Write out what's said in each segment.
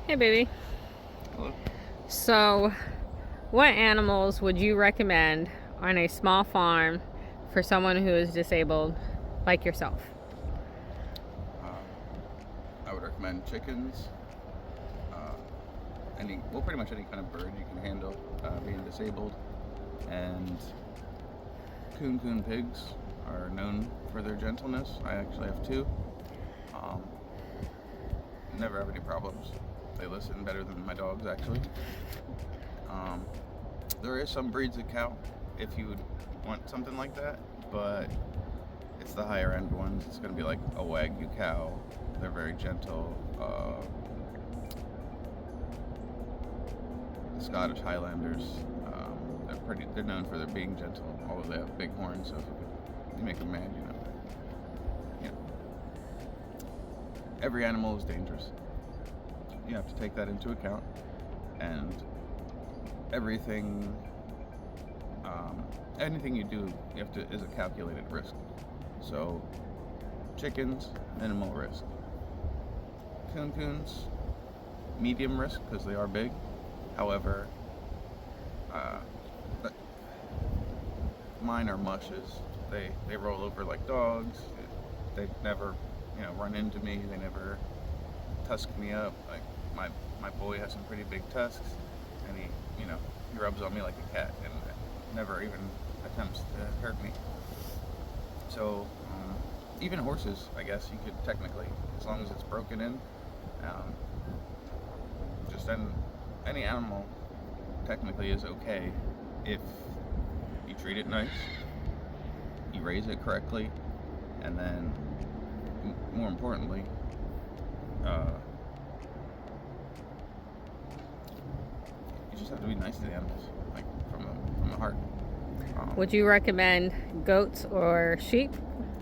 Hey, baby. Hello. So, what animals would you recommend on a small farm for someone who is disabled like yourself? Um, I would recommend chickens. Uh, pretty much any kind of bird you can handle being disabled. And coon pigs are known for their gentleness. I actually have two. Um, Never have any problems. They listen better than my dogs, actually. Um, there is some breeds of cow if you would want something like that, but it's the higher end ones. It's going to be like a Wagyu cow. They're very gentle. The Scottish Highlanders. They're known for their being gentle, although they have big horns. So if you make them mad, you know, every animal is dangerous. You have to take that into account, and everything, anything you do, is a calculated risk. So, chickens, minimal risk. Coons, medium risk because they are big. However, uh, mine are mushes. They roll over like dogs. They never, run into me. They never tusk me up. Like my boy has some pretty big tusks, and he rubs on me like a cat and never even attempts to hurt me. So even horses, I guess you could technically, as long as it's broken in, um, just any animal technically is okay if you treat it nice, you raise it correctly, and then more importantly, uh, you just have to be nice to the animals, like from the heart. Would you recommend goats or sheep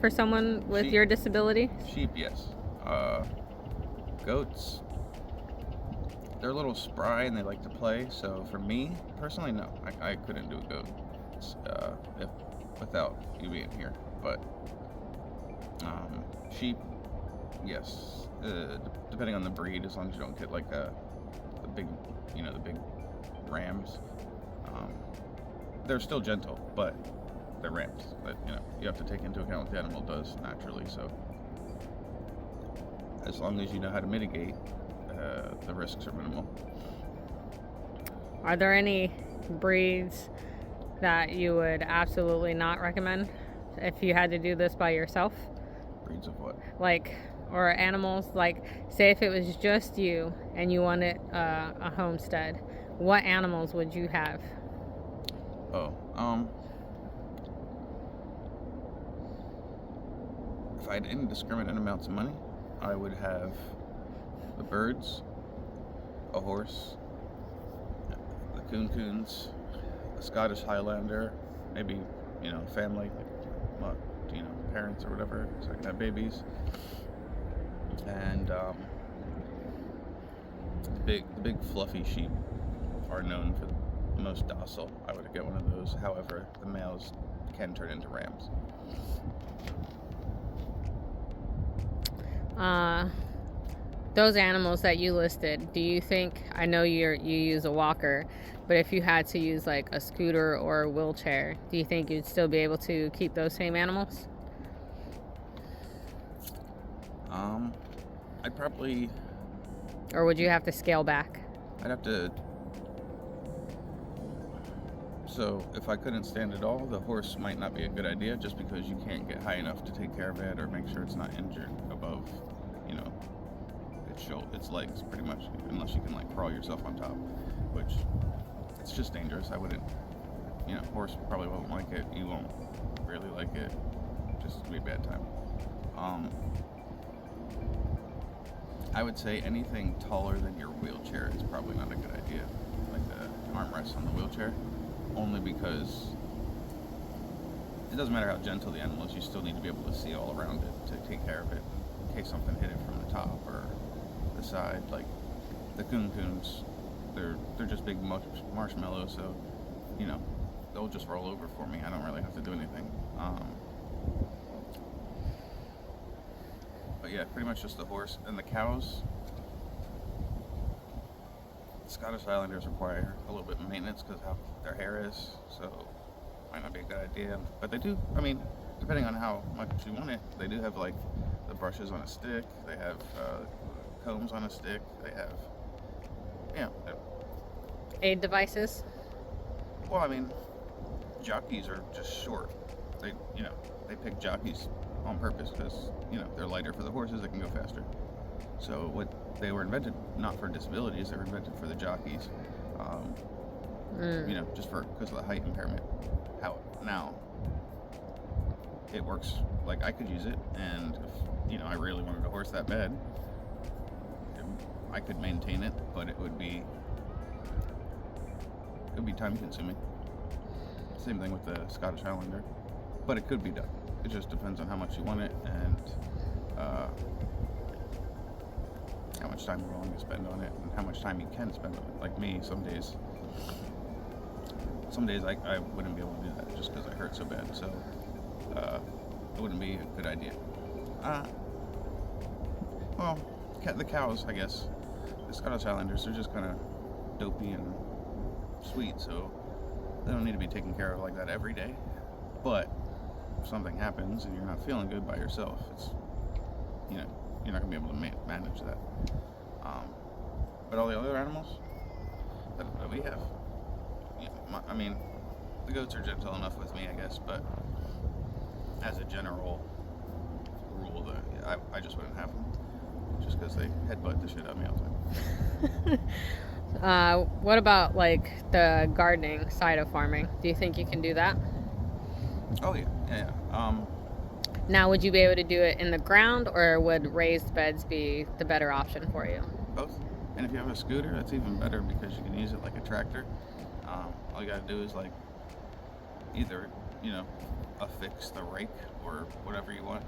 for someone with Sheep, your disability? sheep, yes. Goats, they're a little spry and they like to play. So for me personally, no, I couldn't do a goat if without you being here. But sheep, yes. Depending on the breed, as long as you don't get like the big, the big rams. Um, they're still gentle, but they're rams. But you have to take into account what the animal does naturally. So as long as you know how to mitigate, the risks are minimal. Are there any breeds that you would absolutely not recommend if you had to do this by yourself? Breeds of what? Like, or animals, like, say if it was just you and you wanted a homestead, what animals would you have? Oh, if I had indiscriminate amounts of money, I would have the birds, a horse, the coons, a Scottish Highlander, maybe family, like parents or whatever, so I can have babies, and the big fluffy sheep are known for the most docile. I would get one of those. However, the males can turn into rams. Uh, those animals that you listed, do you think, I know you use a walker, but if you had to use like a scooter or a wheelchair, do you think you'd still be able to keep those same animals? Um, I'd probably, Or would you have to scale back? I'd have to. So if I couldn't stand it all, the horse might not be a good idea, just because you can't get high enough to take care of it or make sure it's not injured above, you know, its legs, pretty much, unless you can like crawl yourself on top, which it's just dangerous. I wouldn't, horse probably won't like it. You won't really like it. Just be a bad time. Um, I would say anything taller than your wheelchair is probably not a good idea, like the armrest on the wheelchair, only because it doesn't matter how gentle the animal is, you still need to be able to see all around it to take care of it in case something hit it from the top or the side. Like the coons, they're just big marshmallows, so they'll just roll over for me. I don't really have to do anything. But yeah, pretty much just the horse and the cows. Scottish Highlanders require a little bit of maintenance because of how their hair is, so might not be a good idea. But they do, I mean, depending on how much you want it, they do have like the brushes on a stick, they have combs on a stick, they have, yeah. Aid devices? Well, I mean, jockeys are just short. They, they pick jockeys on purpose because, they're lighter for the horses, they can go faster. So what they were invented not for disabilities, they were invented for the jockeys. Just because of the height impairment. How now it works, like I could use it, and if I really wanted a horse that bad, I could maintain it, but it would be time consuming. Same thing with the Scottish Highlander, but it could be done. It just depends on how much you want it and how much time you're willing to spend on it and how much time you can spend on it. Like me, some days I wouldn't be able to do that just because I hurt so bad. So it wouldn't be a good idea. Well, the cows, I guess. The Scottish Highlanders, they're just kind of dopey and sweet, so they don't need to be taken care of like that every day. But if something happens and you're not feeling good by yourself, it's you're not gonna be able to manage that. But all the other animals that we have, I mean, the goats are gentle enough with me, I guess. But as a general rule, I just wouldn't have them, just because they headbutt the shit out of me all the time. What about like the gardening side of farming? Do you think you can do that? Oh yeah. Now, would you be able to do it in the ground, or would raised beds be the better option for you? Both. And if you have a scooter, that's even better because you can use it like a tractor. All you gotta do is like either affix the rake or whatever you want,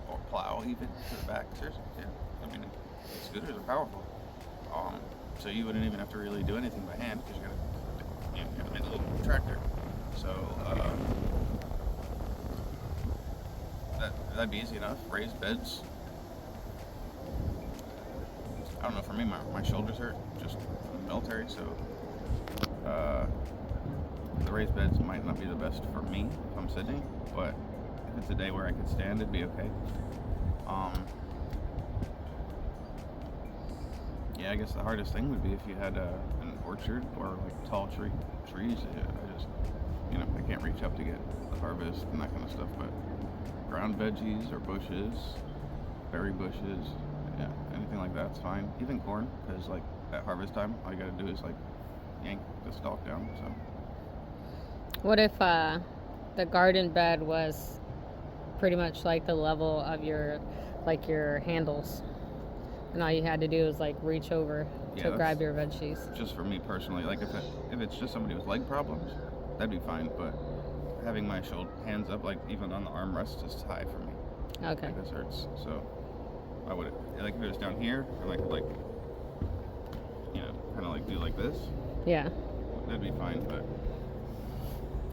or plow even to the back. Seriously, yeah. I mean, scooters are powerful. So you wouldn't even have to really do anything by hand because you got a little tractor. So that'd be easy enough. Raised beds. I don't know. For me, my shoulders hurt just from the military, so the raised beds might not be the best for me if I'm sitting. But if it's a day where I could stand, it'd be okay. Yeah, I guess the hardest thing would be if you had an orchard or like tall trees. Yeah, I can't reach up to get the harvest and that kind of stuff. But ground veggies or bushes, berry bushes, yeah, anything like that's fine. Even corn, because like at harvest time, all you gotta do is like yank the stalk down. So. What if the garden bed was pretty much like the level of your handles? And all you had to do was like reach over to grab your veggies. Just for me personally, like if it's just somebody with leg problems, that'd be fine. But having my hands up, like even on the armrest, is high for me. Okay. Like this hurts. So I would like if it was down here, and I could like kind of like do like this. Yeah. That'd be fine. But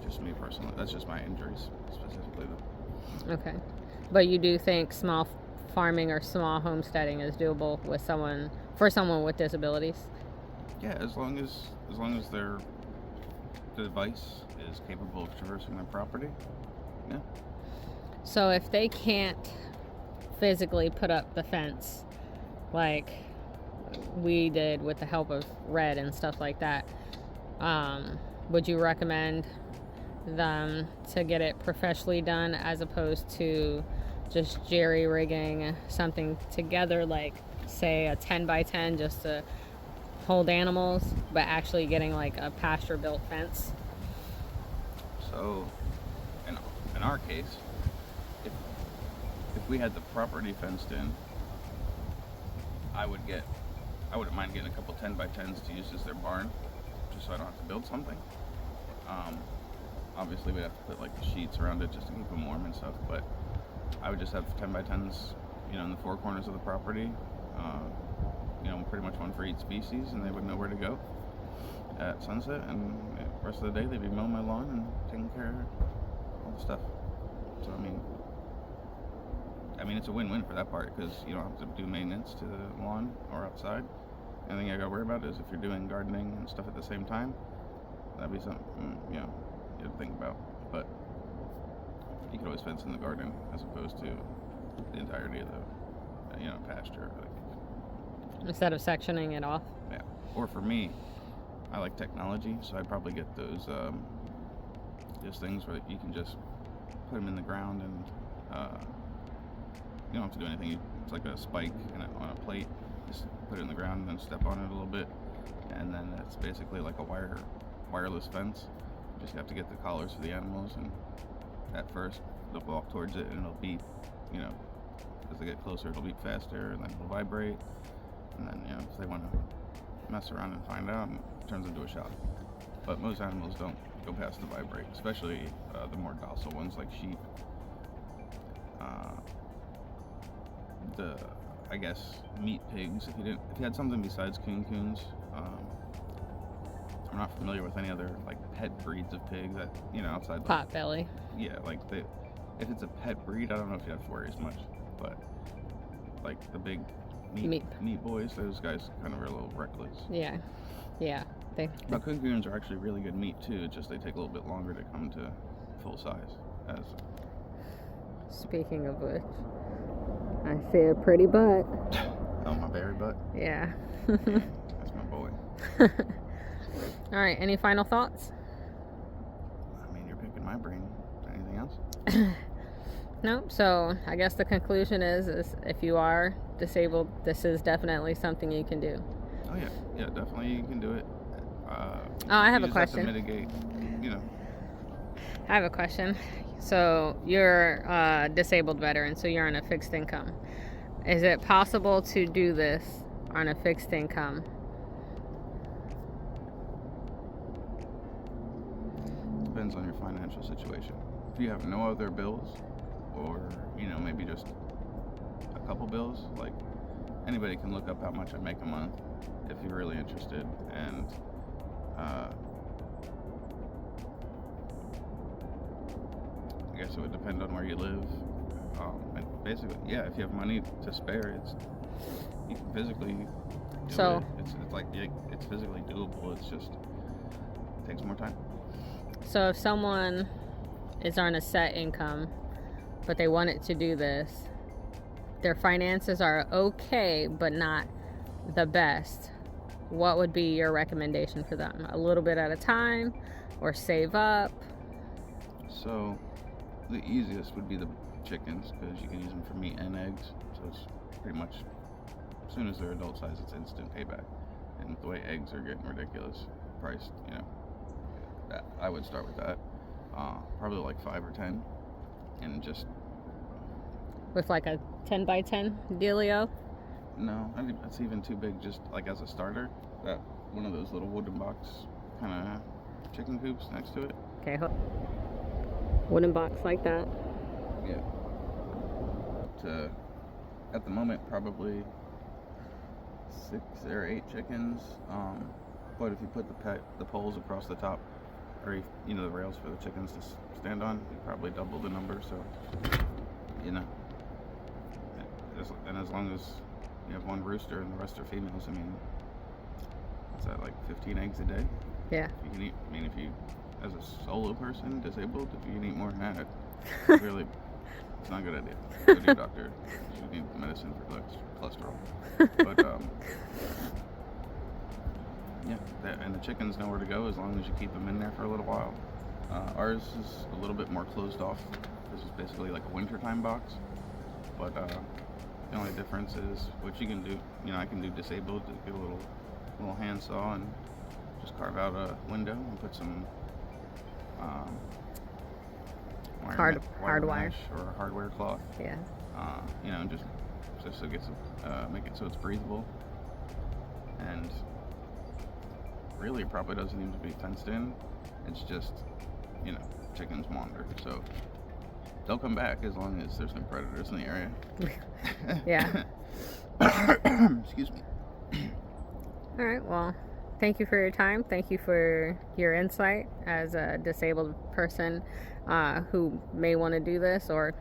just me personally, that's just my injuries specifically though. Okay. But you do think small farming or small homesteading is doable for someone with disabilities? Yeah, as long as the device is capable of traversing their property. Yeah. So if they can't physically put up the fence like we did with the help of Red and stuff like that, would you recommend them to get it professionally done as opposed to just jerry-rigging something together, like say a 10 by 10 just to hold animals, but actually getting like a pasture-built fence? So in our case, if we had the property fenced in, I wouldn't mind getting a couple 10 by 10s to use as their barn, just so I don't have to build something. Obviously we'd have to put like the sheets around it just to keep them warm and stuff, but I would just have 10 by 10s, in the four corners of the property, pretty much one for each species, and they would know where to go at sunset, and the rest of the day they'd be mowing my lawn and taking care of all the stuff. So I mean it's a win-win for that part, because you don't have to do maintenance to the lawn or outside, only thing you gotta worry about is if you're doing gardening and stuff at the same time, that'd be something, you know, you have to think about. But you could always fence in the garden as opposed to the entirety of the, pasture. Like, Instead of sectioning it off. yeah. Or for me, I like technology, so I'd probably get those things where you can just put them in the ground and you don't have to do anything. It's like a spike on a plate. Just put it in the ground and then step on it a little bit, and then it's basically like a wireless fence. You just have to get the collars for the animals, and at first they'll walk towards it and it'll beep. As they get closer, it'll beep faster, and then it'll vibrate. And then, if they want to mess around and find out, it turns into a shot. But most animals don't go past the vibrate, especially the more docile ones like sheep. I guess meat pigs. If you had something besides coons, I'm not familiar with any other like pet breeds of pigs that outside. Potbelly. Yeah, if it's a pet breed, I don't know if you have to worry as much. But like the big meat boys, those guys kind of are a little reckless. Yeah. But coons are actually really good meat too. It's just they take a little bit longer to come to full size. Speaking of which, I see a pretty butt. Oh, my berry butt? Yeah. That's my boy. All right, any final thoughts? I mean, you're picking my brain. Anything else? No. So I guess the conclusion is if you are disabled, this is definitely something you can do. Oh yeah, definitely you can do it. I have a question. Have to mitigate, I have a question. So you're a disabled veteran, so you're on a fixed income. Is it possible to do this on a fixed income? Depends on your financial situation. If you have no other bills, or maybe just a couple bills, like anybody can look up how much I make a month if you're really interested, and I guess it would depend on where you live. And basically, yeah, if you have money to spare, you can physically do it. It's physically doable. It's just it takes more time. So if someone is on a set income, but they wanted to do this, their finances are okay, but not the best, what would be your recommendation for them? A little bit at a time, or save up? So the easiest would be the chickens, because you can use them for meat and eggs. So it's pretty much, as soon as they're adult size, it's instant payback. And the way eggs are getting ridiculous priced, I would start with that. Probably like 5 or 10, and just with like a 10 by 10 dealio? No, I think that's even too big. Just like as a starter, that one of those little wooden box kind of chicken coops next to it. Okay, wooden box like that. Yeah. At the moment, probably 6 or 8 chickens. But if you put the poles across the top, or the rails for the chickens to stand on, you probably double the number. So, and as long as you have one rooster and the rest are females, I mean, is that like 15 eggs a day? Yeah. You can eat. I mean, if you, as a solo person, disabled, if you can eat more than that, really, it's not a good idea. Go to your doctor. You need medicine for cholesterol. But yeah, and the chickens know where to go as long as you keep them in there for a little while. Ours is a little bit more closed off. This is basically like a wintertime box. But the only difference is what you can do. I can do disabled. Just get a little handsaw and just carve out a window and put some hard wire mesh or hardware cloth. Yeah. Just so it gets make it so it's breathable. And really, it probably doesn't need to be fenced in. It's just, chickens wander. So they'll come back as long as there's no predators in the area. Yeah. Excuse me. All right. Well, thank you for your time. Thank you for your insight as a disabled person who may want to do this or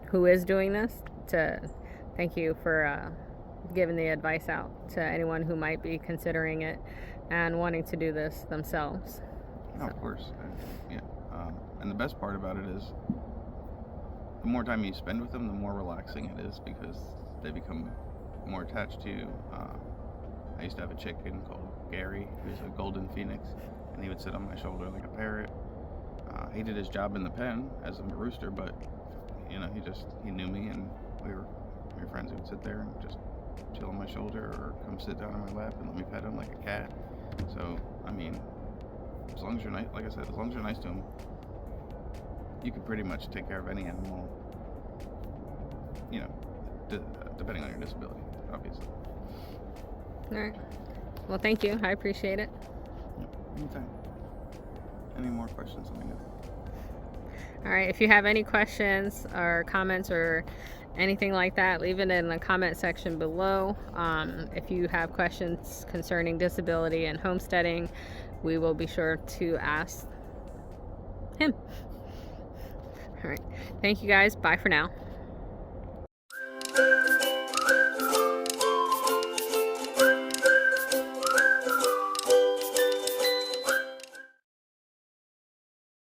who is doing this. Thank you for giving the advice out to anyone who might be considering it and wanting to do this themselves. No, of course. Yeah. And the best part about it is the more time you spend with them, the more relaxing it is because they become more attached to you. I used to have a chicken called Gary, who's a golden phoenix, and he would sit on my shoulder like a parrot. He did his job in the pen as a rooster, but he knew me, and we were friends. He would sit there and just chill on my shoulder or come sit down on my lap and let me pet him like a cat. So I mean, as long as you're nice, like I said, as long as you're nice to him, you can pretty much take care of any animal. Depending on your disability, obviously. All right. Well, thank you. I appreciate it. Anytime. Any more questions? Let me know. All right. If you have any questions or comments or anything like that, leave it in the comment section below. If you have questions concerning disability and homesteading, we will be sure to ask him. All right. Thank you guys. Bye for now.